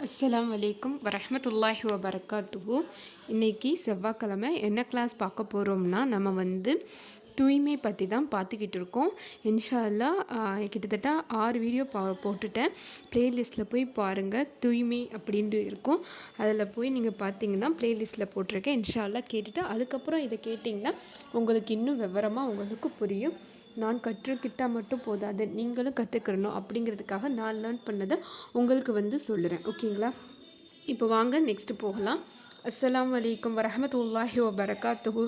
அஸ்ஸலாமு அலைக்கும் வரஹ்மத்துல்லாஹி வபரகாத்துஹு. இன்றைக்கி செவ்வாய்க்கிழமை என்ன கிளாஸ் பார்க்க போகிறோம்னா, நம்ம தூய்மை பற்றி தான் பார்த்துக்கிட்டு இருக்கோம். இன்ஷா அல்லாஹ் கிட்டத்தட்ட 6 வீடியோ போட்டுட்டேன். ப்ளேலிஸ்ட்டில் போய் பாருங்கள், தூய்மை அப்படின்ட்டு இருக்கும். அதில் போய் நீங்கள் பார்த்தீங்கன்னா ப்ளேலிஸ்ட்டில் போட்டிருக்கேன். இன்ஷா அல்லாஹ் கேட்டுட்டு அதுக்கப்புறம் இதை கேட்டிங்கன்னா உங்களுக்கு இன்னும் விவரமாக உங்களுக்கு புரியும். நான் கற்றுக்கிட்டால் மட்டும் போதாது, நீங்களும் கற்றுக்கிறணும் அப்படிங்கிறதுக்காக நான் லேர்ன் பண்ணதை உங்களுக்கு சொல்லுறேன். ஓகேங்களா? இப்போ வாங்க நெக்ஸ்ட்டு போகலாம். அஸ்ஸலாமு அலைக்கும் வரஹ்மத்துல்லாஹி வபரகாத்துஹு.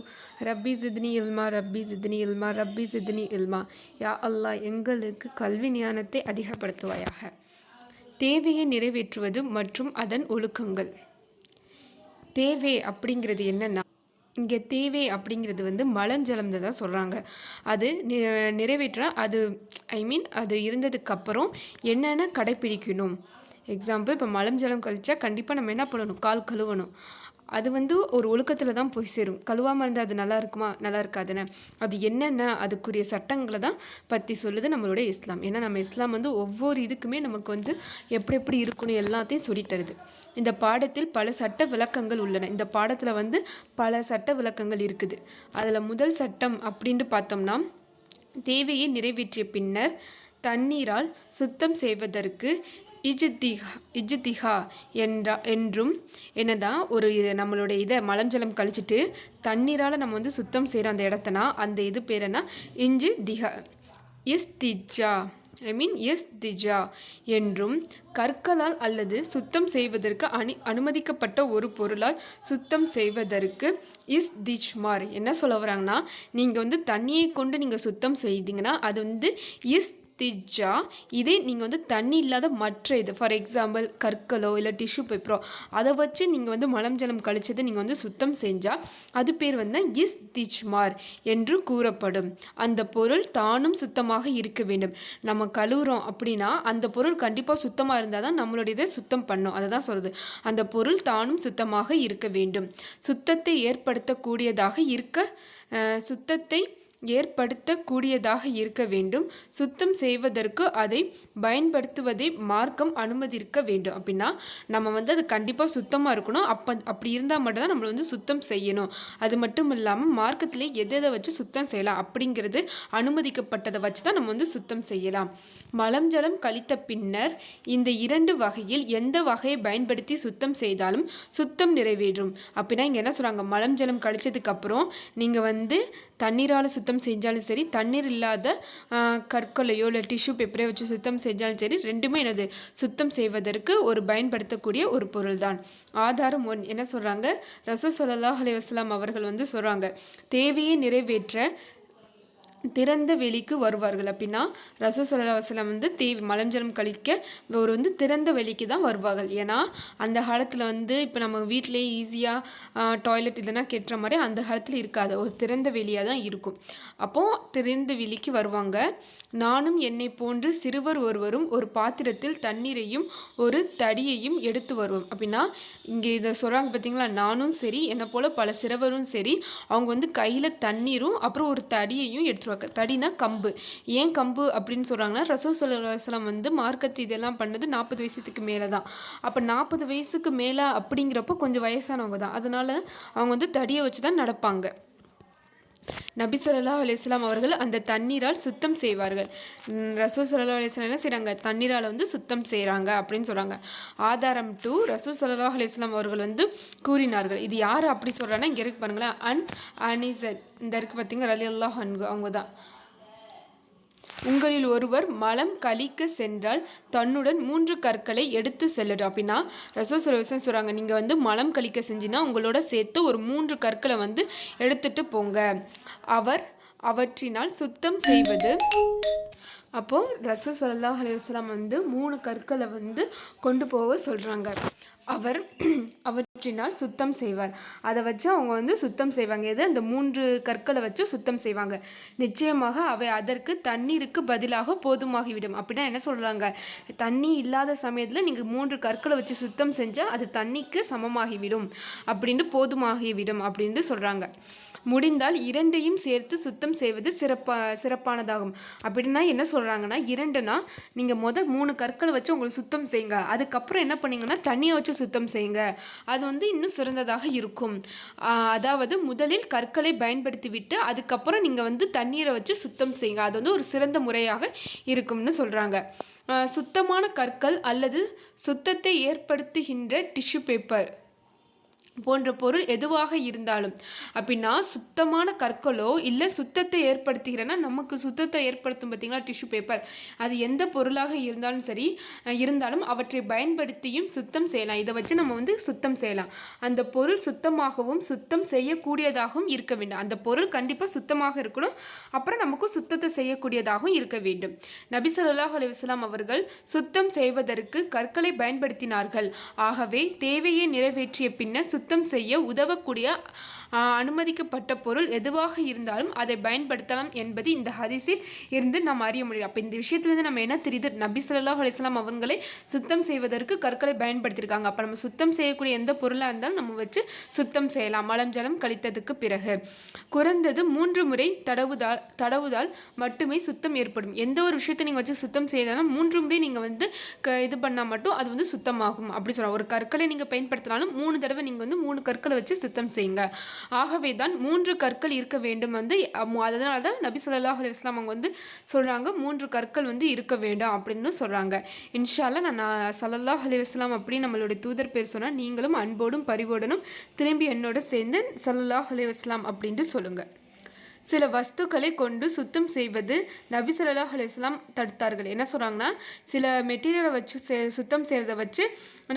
ரப்பி ஜித்னி இல்மா, ரப்பி ஜித்னி இல்மா, ரப்பி ஜித்னி இல்மா. யா அல்லாஹ், எங்களுக்கு கல்வி ஞானத்தை அதிகப்படுத்துவாயாக. தேவையை நிறைவேற்றுவது மற்றும் அதன் ஒழுக்கங்கள். தேவை அப்படிங்கிறது என்னென்னா, இங்கே தேவை அப்படிங்கிறது மலஞ்சலம் தான் சொல்கிறாங்க. அது நிறைவேற்ற அது அது இருந்ததுக்கப்புறம் என்னென்ன கடைப்பிடிக்கணும். எக்ஸாம்பிள், இப்போ மலம் ஜலம் கழிச்சா கண்டிப்பாக நம்ம என்ன பண்ணணும், கால் கழுவணும். அது ஒரு ஒழுக்கத்தில் தான் போய் சேரும். கழுவாமல் இருந்தால் அது நல்லா இருக்குமா, நல்லா இருக்காதுன்னு. அது என்னென்ன அதுக்குரிய சட்டங்களை தான் பற்றி சொல்லுது நம்மளுடைய இஸ்லாம். ஏன்னா நம்ம இஸ்லாம் ஒவ்வொரு இதுக்குமே நமக்கு எப்படி எப்படி இருக்கணும் எல்லாத்தையும் சொல்லித்தருது. இந்த பாடத்தில் பல சட்ட விளக்கங்கள் உள்ளன. இந்த பாடத்தில் பல சட்ட விளக்கங்கள் இருக்குது. அதில் முதல் சட்டம் அப்படின்ட்டு பார்த்தோம்னா, தேவையை நிறைவேற்றிய பின்னர் தண்ணீரால் சுத்தம் செய்வதற்கு இஜ்திஹா என்றும் என்னதான் நம்மளுடைய இதை மலஞ்சலம் கழிச்சிட்டு தண்ணீரால் நம்ம சுத்தம் செய்கிற அந்த இடத்தனா அந்த இது பேர் என்ன, இஸ்திஜா இஸ்திஜா என்றும், கற்களால் அல்லது சுத்தம் செய்வதற்கு அனுமதிக்கப்பட்ட ஒரு பொருளால் சுத்தம் செய்வதற்கு இஸ்திஜ்மார். என்ன சொல்ல வராங்கன்னா, நீங்கள் தண்ணியை கொண்டு நீங்கள் சுத்தம் செய்தீங்கன்னா அது திஜ்ஜா. இதே நீங்கள் தண்ணி இல்லாத மற்ற இது, ஃபார் எக்ஸாம்பிள் கற்களோ இல்லை டிஷ்யூ பேப்பரோ அதை வச்சு நீங்கள் மலம் ஜலம் கழிச்சதை நீங்கள் சுத்தம் செஞ்சால் அது பேர் இஸ்திஜ்மார் என்று கூறப்படும். அந்த பொருள் தானும் சுத்தமாக இருக்க வேண்டும். நம்ம கழுவுறோம் அப்படின்னா அந்த பொருள் கண்டிப்பாக சுத்தமாக இருந்தால் தான் நம்மளுடைய இதை சுத்தம் பண்ணும். அதை தான் சொல்லுது. அந்த பொருள் தானும் சுத்தமாக இருக்க வேண்டும். சுத்தத்தை ஏற்படுத்தக்கூடியதாக இருக்க வேண்டும். சுத்தம் செய்வதற்கு அதை பயன்படுத்துவதை மார்க்கம் அனுமதிக்க வேண்டும். அப்படின்னா நம்ம அது கண்டிப்பாக சுத்தமாக இருக்கணும். அப்படி இருந்தால் மட்டும்தான் நம்ம சுத்தம் செய்யணும். அது மட்டும் இல்லாமல் மார்க்கத்திலே எதை வச்சு சுத்தம் செய்யலாம் அப்படிங்கிறது அனுமதிக்கப்பட்டதை வச்சு தான் நம்ம சுத்தம் செய்யலாம். மலம் ஜலம் கழித்த பின்னர் இந்த 2 வகையில் எந்த வகையை பயன்படுத்தி சுத்தம் செய்தாலும் சுத்தம் நிறைவேறும். அப்படின்னா இங்கே என்ன சொல்கிறாங்க, மலம் ஜலம் கழிச்சதுக்கப்புறம் நீங்கள் தண்ணீரால் சுத்தம் செஞ்சாலும் சரி, தண்ணீர் இல்லாத கற்களையோ இல்லை டிஷ்யூ பேப்பரையோ வச்சு சுத்தம் செஞ்சாலும் சரி, ரெண்டுமே சுத்தம் செய்வதற்கு பயன்படுத்தக்கூடிய ஒரு பொருள் தான். ஆதாரம் 1 என்ன சொல்கிறாங்க, ரசூல் ஸல்லல்லாஹு அலைஹி வஸல்லம் அவர்கள் சொல்கிறாங்க, தேவையை நிறைவேற்ற திறந்த வெளிக்கு வருவார்கள். அப்படின்னா ரசூல் ஸல்லல்லாஹு அலைஹி வஸல்லம் மலம் ஜலம் கழிக்க திறந்த வெளிக்கு தான் வருவார்கள். ஏன்னா அந்த காலத்தில் இப்போ நம்ம வீட்டிலேயே ஈஸியாக டாய்லெட் இதெல்லாம் கெட்டுற மாதிரி அந்த காலத்தில் இருக்காது, ஒரு திறந்த வெளியாக தான் இருக்கும். அப்போது திறந்த வெளிக்கு வருவாங்க. நானும் என்னை போன்று சிறுவர் ஒருவரும் ஒரு பாத்திரத்தில் தண்ணீரையும் ஒரு தடியையும் எடுத்து வருவோம். அப்படின்னா இங்கே இதை சொல்கிறாங்க பார்த்தீங்களா, நானும் சரி என்னை போல் பல சிறுவரும் சரி அவங்க கையில் தண்ணீரும் அப்புறம் ஒரு தடியையும் எடுத்துருவாங்க. தடினா கம்பு. ஏன் கம்பு அப்படின்னு சொல்கிறாங்கன்னா, ரசூல் ஸல்லல்லாஹு அலைஹி வஸல்லம் மார்க்கத்து இதெல்லாம் பண்ணது 40 வயசுக்கு மேலே தான். அப்போ 40 வயசுக்கு மேலே அப்படிங்கிறப்போ கொஞ்சம் வயசானவங்க தான். அதனால் அவங்க தடியை வச்சு தான் நடப்பாங்க. நபி ஸல்லல்லாஹு அலைஹி வஸல்லம் அவர்கள் அந்த தண்ணீரால் சுத்தம் செய்வார்கள். ரசூல் ஸல்லல்லாஹு அலைஹி வஸல்லம் என்ன செய்கிறாங்க, தண்ணீரால் சுத்தம் செய்கிறாங்க அப்படின்னு சொல்கிறாங்க. ஆதாரம் 2 ரசூல் ஸல்லல்லாஹு அலைஹி வஸல்லம் அவர்கள் கூறினார்கள். இது யார் அப்படி சொல்கிறாங்கன்னா, இங்கே இருக்கு பாருங்களேன், அனீஸத் இந்த இருக்குது பார்த்தீங்க, ரலியல்லாஹு அன்ஹு அவங்க தான். உங்களில் ஒருவர் மலம் கழிக்க சென்றால் தன்னுடன் 3 கற்களை எடுத்து செல்லட்டும். அப்படின்னா ரசூல் ஸல்லல்லாஹு அலைஹி வஸல்லம் சொல்கிறாங்க, நீங்கள் மலம் கழிக்க செஞ்சின்னா உங்களோட சேர்த்து ஒரு 3 கற்களை எடுத்துட்டு போங்க. அவற்றினால் சுத்தம் செய்வது. அப்போது ரசூல் ஸல்லல்லாஹு அலைஹி வஸல்லம் 3 கற்களை கொண்டு போக சொல்கிறாங்க. அவற்றினால் தோன்றினால் சுத்தம் செய்வார். அதை வச்சு அவங்க வந்து சுத்தம் செய்வாங்க. எது? அந்த 3 கற்களை வச்சு சுத்தம் செய்வாங்க. நிச்சயமாக அவை அதற்கு தண்ணீருக்கு பதிலாக போதுமாகிவிடும். அப்படின்னா என்ன சொல்கிறாங்க? தண்ணி இல்லாத சமயத்தில் நீங்கள் 3 கற்களை வச்சு சுத்தம் செஞ்சால் அது தண்ணிக்கு சமமாகிவிடும் அப்படின்னு, போதுமாகிவிடும் அப்படின்னு சொல்கிறாங்க. முடிந்தால் 2ஐயும் சேர்த்து சுத்தம் செய்வது சிறப்பானதாகும். அப்படின்னா என்ன சொல்கிறாங்கன்னா, 2னா நீங்கள் 3 கற்களை வச்சு உங்களுக்கு சுத்தம் செய்யுங்க, அதுக்கப்புறம் என்ன பண்ணிங்கன்னா தண்ணியை வச்சு சுத்தம் செய்யுங்க, அது வந்து இன்னும் சிறந்ததாக இருக்கும். அதாவது முதலில் கற்களை பயன்படுத்தி விட்டு அதுக்கப்புறம் நீங்கள் வந்து தண்ணீரை வச்சு சுத்தம் செய்யுங்க, அது வந்து ஒரு சிறந்த முறையாக இருக்கும்னு சொல்கிறாங்க. சுத்தமான கற்கள் அல்லது சுத்தத்தை ஏற்படுத்துகின்ற டிஷ்யூ பேப்பர் போன்ற பொருள் எதுவாக இருந்தாலும், அப்படின்னா சுத்தமான கற்களோ இல்லை சுத்தத்தை ஏற்படுத்துகிறேன்னா, நமக்கு சுத்தத்தை ஏற்படுத்தும் பார்த்திங்களா டிஷ்யூ பேப்பர், அது எந்த பொருளாக இருந்தாலும் அவற்றை பயன்படுத்தியும் சுத்தம் செய்யலாம். இதை வச்சு நம்ம வந்து சுத்தம் செய்யலாம். அந்த பொருள் சுத்தமாகவும் சுத்தம் செய்யக்கூடியதாகவும் இருக்க வேண்டும். அந்த பொருள் கண்டிப்பாக சுத்தமாக இருக்கணும், அப்புறம் நமக்கும் சுத்தத்தை செய்யக்கூடியதாகவும் இருக்க வேண்டும். நபி ஸல்லல்லாஹு அலைஹி வஸல்லம் அவர்கள் சுத்தம் செய்வதற்கு கற்களை பயன்படுத்தினார்கள். ஆகவே தேவையை நிறைவேற்றிய பின்னர் சுத்தம் செய்ய உதவக்கூடிய அனுமதிக்கப்பட்ட பொருள் எதுவாக இருந்தாலும் அதை பயன்படுத்தலாம் என்பது இந்த ஹதீஸில் இருந்து நாம் அறிய முடியும். அப்போ இந்த விஷயத்துலேருந்து நம்ம என்ன தெரியுது? நபி ஸல்லல்லாஹு அலைஹி வஸல்லம் அவங்களே சுத்தம் செய்வதற்கு கற்களை பயன்படுத்தியிருக்காங்க. அப்போ நம்ம சுத்தம் செய்யக்கூடிய எந்த பொருளாக இருந்தாலும் நம்ம வச்சு சுத்தம் செய்யலாம். மலம் ஜலம் கழித்ததுக்கு பிறகு குறைந்தது 3 முறை தடவுதால் மட்டுமே சுத்தம் ஏற்படும். எந்த ஒரு விஷயத்தை நீங்கள் வச்சு சுத்தம் செய்தாலும் 3 முறை நீங்கள் வந்து இது பண்ணால் மட்டும் அது வந்து சுத்தமாகும் அப்படி சொல்கிறாங்க. ஒரு கற்களை நீங்கள் பயன்படுத்தினாலும் 3 தடவை நீங்கள் வந்து 3 கற்களை வச்சு சுத்தம் செய்யுங்க. ஆகவே தான் 3 கற்கள் இருக்க வேண்டும் வந்து, அதனால தான் நபி ஸல்லல்லாஹு அலைஹி வஸல்லம் அவங்க வந்து சொல்கிறாங்க 3 கற்கள் வந்து இருக்க வேண்டும் அப்படின்னு சொல்கிறாங்க. இன்ஷா அல்லாஹ் நான் ஸல்லல்லாஹு அலைஹி வஸல்லம் அப்படி நம்மளுடைய தூதர் பேர் சொன்னால் நீங்களும் அன்போடும் பரிவோடனும் திரும்பி என்னோட சேர்ந்து ஸல்லல்லாஹு அலைஹி வஸல்லம் அப்படின்ட்டு சொல்லுங்கள். சில வஸ்துக்களை கொண்டு சுத்தம் செய்வது நபி ஸல்லல்லாஹு அலைஹி வஸல்லம் தடுத்தார்கள். என்ன சொல்கிறாங்கன்னா, சில மெட்டீரியலை வச்சு சுத்தம் செய்கிறத வச்சு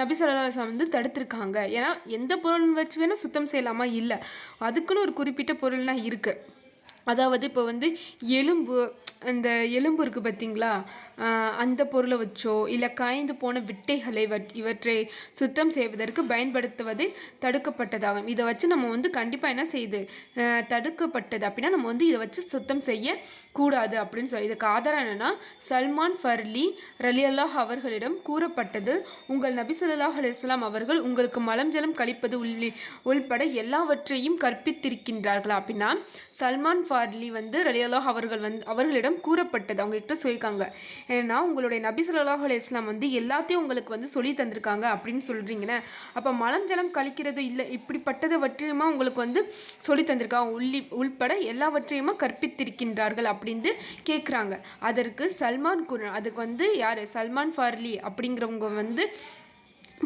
நபி ஸல்லல்லாஹு அலைஹி வஸல்லம் வந்து தடுத்துருக்காங்க. ஏன்னா எந்த பொருள் வச்சு வேணால் சுத்தம் செய்யலாமா? இல்லை, அதுக்குன்னு ஒரு குறிப்பிட்ட பொருள்லாம் இருக்குது. அதாவது இப்போ வந்து அந்த எலும்பு இருக்குது பார்த்திங்களா, அந்த பொருளை வச்சோ இல்லை காய்ந்து போன விட்டைகளை இவற்றை சுத்தம் செய்வதற்கு பயன்படுத்துவது தடுக்கப்பட்டதாகும். இதை வச்சு நம்ம வந்து கண்டிப்பாக என்ன செய்யுது? தடுக்கப்பட்டது. அப்படின்னா நம்ம வந்து இதை வச்சு சுத்தம் செய்யக்கூடாது அப்படின்னு சொல்லி, இதுக்கு ஆதாரம் என்னென்னா, சல்மான் ஃபர்லி ரலியல்லாஹு அவர்களிடம் கூறப்பட்டது, உங்கள் நபி ஸல்லல்லாஹு அலைஹி வஸல்லம் அவர்கள் உங்களுக்கு மலம் ஜலம் கழிப்பது உள்பட எல்லாவற்றையும் கற்பித்திருக்கின்றார்களா அப்படின்னா, சல்மான் ஃபார்லி வந்து ரலியல்லாஹு அவர்களிடம் கூறப்பட்டது, அவங்க கிட்ட சொல்லியிருக்காங்க. ஏன்னா உங்களுடைய நபி ஸல்லல்லாஹு அலைஹி வஸல்லம் வந்து எல்லாத்தையும் உங்களுக்கு வந்து சொல்லி தந்திருக்காங்க அப்படின்னு சொல்கிறீங்கன்னா, அப்போ மலம் ஜலம் கழிக்கிறது இல்லை இப்படிப்பட்டவற்றையுமா உங்களுக்கு வந்து சொல்லி தந்திருக்காங்க, உள்பட எல்லாவற்றையுமா கற்பித்திருக்கின்றார்கள் அப்படின்ட்டு கேட்குறாங்க. அதற்கு அதுக்கு வந்து யார்? சல்மான் ஃபார்லி அப்படிங்கிறவங்க வந்து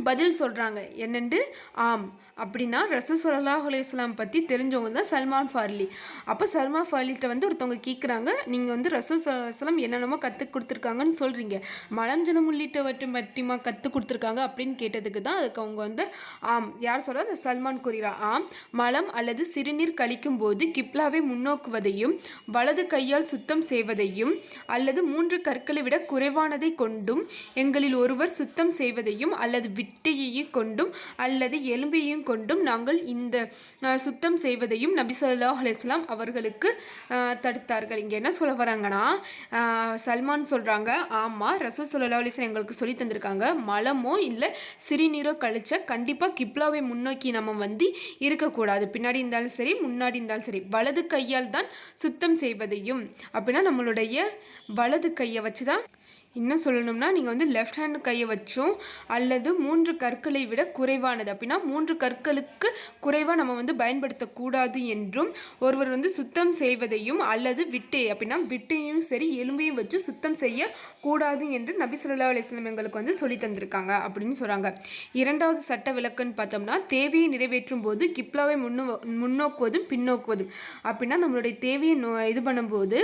பதில் சொல்கிறாங்க என்னென்று, ஆம், அப்படின்னா ரசூல் ஸல்லல்லாஹு அலைஹி வஸல்லம் பற்றி தெரிஞ்சவங்க தான் சல்மான் ஃபார்லி. அப்போ சல்மான் ஃபார்லிகிட்ட வந்து ஒருத்தவங்க கேட்குறாங்க, நீங்கள் வந்து ரசூல் ஸல்லல்லாஹு அலைஹி வஸல்லம் என்னென்னமோ கற்றுக் கொடுத்துருக்காங்கன்னு சொல்கிறீங்க, மலம் ஜலம் உள்ளிட்டவற்றை பற்றிமா கற்றுக் கொடுத்துருக்காங்க அப்படின்னு கேட்டதுக்கு தான் அதுக்கு அவங்க வந்து ஆம், யார் சொல்கிறா? அந்த சல்மான் கூறுகிறார், ஆம், மலம் அல்லது சிறுநீர் கழிக்கும் போது கிப்லாவை முன்னோக்குவதையும் வலது கையால் சுத்தம் செய்வதையும் அல்லது 3 கற்களை விட குறைவானதை கொண்டும் எங்களில் ஒருவர் சுத்தம் செய்வதையும் அல்லது விட்டையையும் கொண்டும் அல்லது எலும்பையும் கொண்டும் நாங்கள் இந்த சுத்தம் செய்வதையும் நபி ஸல்லல்லாஹு அலைஹி வஸல்லம் அவர்களுக்கு தடுத்தார்கள். இங்கே என்ன சொல்ல வராங்கன்னா, சல்மான் சொல்கிறாங்க, ஆமாம், ரசூல் ஸல்லல்லாஹு அலைஹி வஸல்லம் எங்களுக்கு சொல்லி தந்திருக்காங்க, மலமோ இல்லை சிறுநீரோ கழிச்சா கண்டிப்பாக கிப்லாவை முன்னோக்கி நம்ம வந்து இருக்கக்கூடாது, பின்னாடி இருந்தாலும் சரி முன்னாடி இருந்தாலும் சரி, வலது கையால் தான் சுத்தம் செய்வதையும், அப்படின்னா நம்மளுடைய வலது கையை வச்சு தான், இன்னும் சொல்லணும்னா நீங்கள் வந்து லெஃப்ட் ஹேண்ட் கையை வச்சும் அல்லது 3 கற்களை விட குறைவானது, அப்படின்னா 3 கற்களுக்கு குறைவாக நம்ம வந்து பயன்படுத்தக்கூடாது என்றும், ஒருவர் வந்து சுத்தம் செய்வதையும் அல்லது அப்படின்னா விட்டையும் சரி எலும்பையும் வச்சு சுத்தம் செய்யக்கூடாது என்று நபி ஸல்லல்லாஹு அலைஹி வஸல்லம் எங்களுக்கு வந்து சொல்லி தந்திருக்காங்க அப்படின்னு சொல்கிறாங்க. 2வது சட்ட விளக்குன்னு பார்த்தோம்னா, தேவையை நிறைவேற்றும் போது கிப்லாவை முன்னோக்குவதும் பின்னோக்குவதும், அப்படின்னா நம்மளுடைய தேவையை இது பண்ணும்போது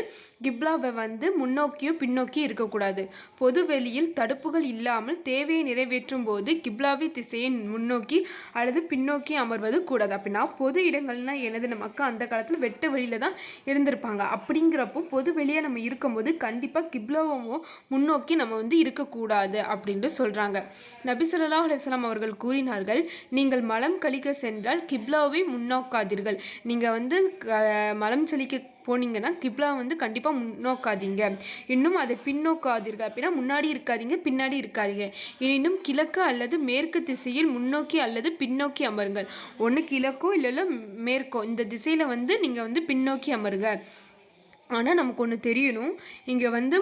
கிப்லாவை வந்து முன்னோக்கியோ பின்னோக்கி இருக்கக்கூடாது. பொது வெளியில் தடுப்புகள் இல்லாமல் தேவையை நிறைவேற்றும் போது கிப்லாவை திசையை முன்னோக்கி அல்லது பின்னோக்கி அமர்வது கூடாது. அப்படின்னா பொது இடங்கள்னால் எனது நமக்கு அந்த காலத்தில் வெட்ட வெளியில் தான் இருந்திருப்பாங்க. அப்படிங்கிறப்போ பொது வெளியே நம்ம இருக்கும்போது கண்டிப்பாக கிப்லாவும் முன்னோக்கி நம்ம வந்து இருக்கக்கூடாது அப்படின்ட்டு சொல்கிறாங்க. நபி ஸல்லல்லாஹு அலைஹி வஸல்லம் அவர்கள் கூறினார்கள், நீங்கள் மலம் கழிக்க சென்றால் கிப்லாவை முன்னோக்காதீர்கள். நீங்கள் வந்து மலம் செழிக்க போனீங்கன்னா கிப்லா வந்து கண்டிப்பாக முன்னோக்காதீங்க. இன்னும் அதை பின்னோக்காதீர்கள். அப்படின்னா முன்னாடி இருக்காதீங்க, பின்னாடி இருக்காதீங்க. இன்னும் கிழக்கு அல்லது மேற்கு திசையில் முன்னோக்கி அல்லது பின்னோக்கி அமருங்கள். ஒன்று கிழக்கோ இல்லை மேற்கோ இந்த திசையில் வந்து நீங்கள் வந்து பின்னோக்கி அமருங்க. ஆனால் நமக்கு ஒன்று தெரியணும், இங்கே வந்து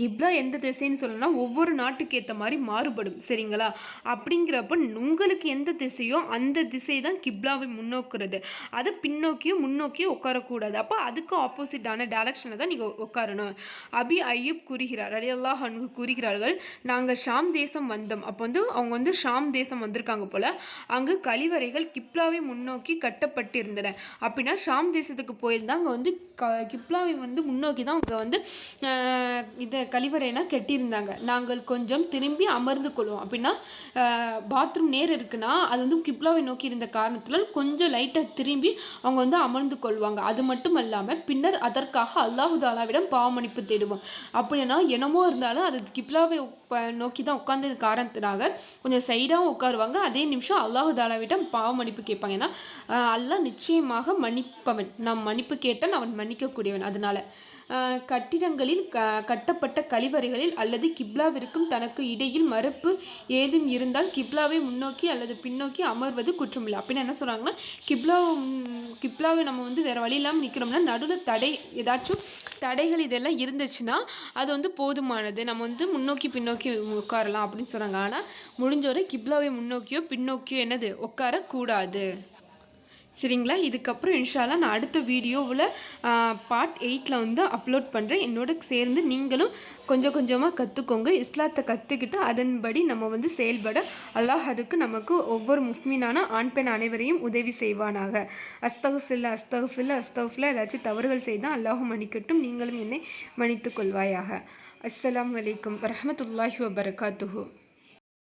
கிப்லா எந்த திசைன்னு சொல்லணும்னா ஒவ்வொரு நாட்டுக்கு ஏற்ற மாதிரி மாறுபடும். சரிங்களா? அப்படிங்கிறப்ப உங்களுக்கு எந்த திசையோ அந்த திசை தான் கிப்லாவை முன்னோக்குறது. அதை பின்னோக்கியும் முன்னோக்கியும் உட்காரக்கூடாது. அப்போ அதுக்கு ஆப்போசிட்டான டைரக்ஷனில் தான் நீங்கள் உட்காரணும். அபி அய்யூப் கூறுகிறார், ரலியல்லாஹு அன்ஹு கூறுகிறார்கள், நாங்கள் ஷாம் தேசம் வந்தோம். அப்போ வந்து அவங்க வந்து ஷாம் தேசம் வந்திருக்காங்க போல். அங்கு கழிவறைகள் கிப்லாவை முன்னோக்கி கட்டப்பட்டிருந்தன. அப்படின்னா ஷாம் தேசத்துக்கு போயிருந்தால் அங்கே வந்து கிப்லாவை வந்து முன்னோக்கி தான் அவங்க வந்து இதை கழிவறைனா கட்டியிருந்தாங்க. நாங்கள் கொஞ்சம் திரும்பி அமர்ந்து கொள்வோம். அப்படின்னா பாத்ரூம் நேர் இருக்குன்னா அது வந்து கிப்லாவை நோக்கி இருந்த காரணத்தில் கொஞ்சம் லைட்டாக திரும்பி அவங்க வந்து அமர்ந்து கொள்வாங்க. அது மட்டும் இல்லாமல் பின்னர் அதற்காக அல்லாஹு தாலாவிடம் பாவமன்னிப்பு தேடுவோம். அப்படின்னா என்னமோ இருந்தாலும் அது கிப்லாவை நோக்கி தான் உட்கார்ந்தது காரணத்தினாக கொஞ்சம் சைடாகவும் உட்காருவாங்க. அதே நிமிஷம் அல்லாஹு தாலாவிடம் பாவமன்னிப்பு கேட்பாங்க. ஏன்னா அல்லாஹ் நிச்சயமாக மன்னிப்பவன், நாம் மன்னிப்பு கேட்டால் அவன் மன்னிக்கக்கூடியவன். அதனால கட்டிடங்களில் கட்டப்பட்ட கழிவறைகளில் அல்லது கிப்லாவிற்கும் தனக்கு இடையில் மறுப்பு ஏதும் இருந்தால் கிப்லாவை முன்னோக்கி அல்லது பின்னோக்கி அமர்வது குற்றமில்லை. அப்படின்னு என்ன சொல்கிறாங்கன்னா, கிப்லாவை நம்ம வந்து வேறு வழி இல்லாமல் நிற்கிறோம்னா நடுவில் ஏதாச்சும் தடைகள் இதெல்லாம் இருந்துச்சுன்னா அது வந்து போதுமானது. நம்ம வந்து முன்னோக்கி பின்னோக்கி உட்காரலாம் அப்படின்னு சொல்கிறாங்க. ஆனால் முடிஞ்சவரை கிப்லாவை முன்னோக்கியோ பின்னோக்கியோ என்னது உட்காரக்கூடாது. சரிங்களா? இதுக்கப்புறம் இன்ஷா அல்லாஹ் நான் அடுத்த வீடியோவில் பார்ட் 8 வந்து அப்லோட் பண்ணுறேன். என்னோட சேர்ந்து நீங்களும் கொஞ்சம் கொஞ்சமாக கற்றுக்கோங்க. இஸ்லாத்தை கற்றுக்கிட்டு அதன்படி நம்ம வந்து செயல்பட அல்லாஹ் அதுக்கு நமக்கு ஒவ்வொரு முஃமினான ஆண் பெண் அனைவரையும் உதவி செய்வானாக. அஸ்தகுஃபில்லா அஸ்தகுஃபில்லா அஸ்தகுஃபில்லா. ஏதாச்சும் தவறுகள் செய்தால் அல்லாஹும் மன்னிக்கட்டும், நீங்களும் என்னை மன்னித்து கொள்வாயாக. அஸ்ஸலாமு அலைக்கும் வரஹ்மத்துல்லாஹி வபரகாத்துஹு.